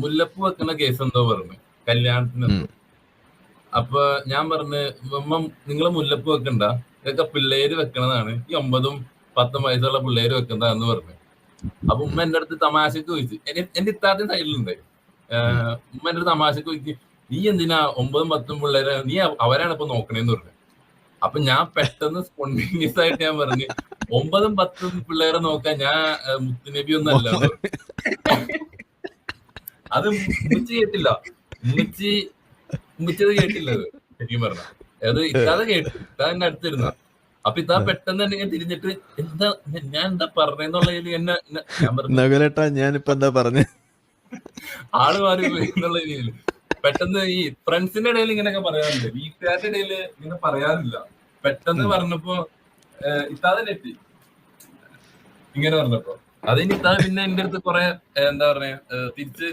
മുല്ലപ്പൂ വെക്കുന്ന കേസ് എന്തോ പറഞ്ഞു കല്യാണത്തിന് എന്തോ. അപ്പൊ ഞാൻ പറഞ്ഞ് ഉമ്മ നിങ്ങള് മുല്ലപ്പൂ വെക്കണ്ട, ഇതൊക്കെ പിള്ളേര് വെക്കണതാണ്, ഈ 9ഉം 10ഉം വയസ്സുള്ള പിള്ളേര് വെക്കുന്നതാന്ന് പറഞ്ഞു. അപ്പൊ ഉമ്മ എന്റെ അടുത്ത് തമാശക്ക് ചോദിച്ചു, എന്റെ ഇത്താദ്യം സൈഡിലുണ്ട്. ഉമ്മ എന്റെ അടുത്ത് തമാശക്ക് ചോദിച്ചു, നീ എന്തിനാ 9ഉം 10ഉം പിള്ളേരെ, നീ അവരാണ് ഇപ്പൊ നോക്കണേന്ന് പറഞ്ഞു. അപ്പൊ ഞാൻ പെട്ടെന്ന് സ്പോണ്ടേനിയസ് ആയിട്ട് ഞാൻ പറഞ്ഞു, 9ഉം 10ഉം പിള്ളേരെ നോക്കാൻ ഞാൻ മുത്തുനബി ഒന്നും അല്ലാന്ന് പറഞ്ഞു. അത് ഉമ്മച്ചി കേട്ടില്ല. ഉമ്മച്ചത് കേട്ടില്ല. അത് ശരിക്കും പറഞ്ഞ അത് ഇത്താതെ കേട്ടു, ഇത്താ എന്നെ അടുത്തിരുന്ന. അപ്പൊ ഇത്താ പെട്ടെന്ന് തന്നെ ഞാൻ തിരിഞ്ഞിട്ട് എന്താ ഞാൻ എന്താ പറഞ്ഞെന്നുള്ളതിൽ എന്നെ ഞാൻ പറഞ്ഞു ഞാനിപ്പോ എന്താ പറഞ്ഞ ആള് മാറി പോയി എന്നുള്ള രീതിയിൽ. പെട്ടെന്ന് ഈ ഫ്രണ്ട്സിന്റെ ഇടയിൽ ഇങ്ങനെയൊക്കെ പറയാറുണ്ട്, വീട്ടുകാരുടെ ഇടയിൽ ഇങ്ങനെ പറയാറില്ല. പെട്ടെന്ന് പറഞ്ഞപ്പോ ഇത്താതെ നെറ്റി ഇങ്ങനെ പറഞ്ഞപ്പോ അതിന് ഇത്താതെ പിന്നെ എന്റെ അടുത്ത് കുറെ എന്താ പറയാ തിരിച്ച്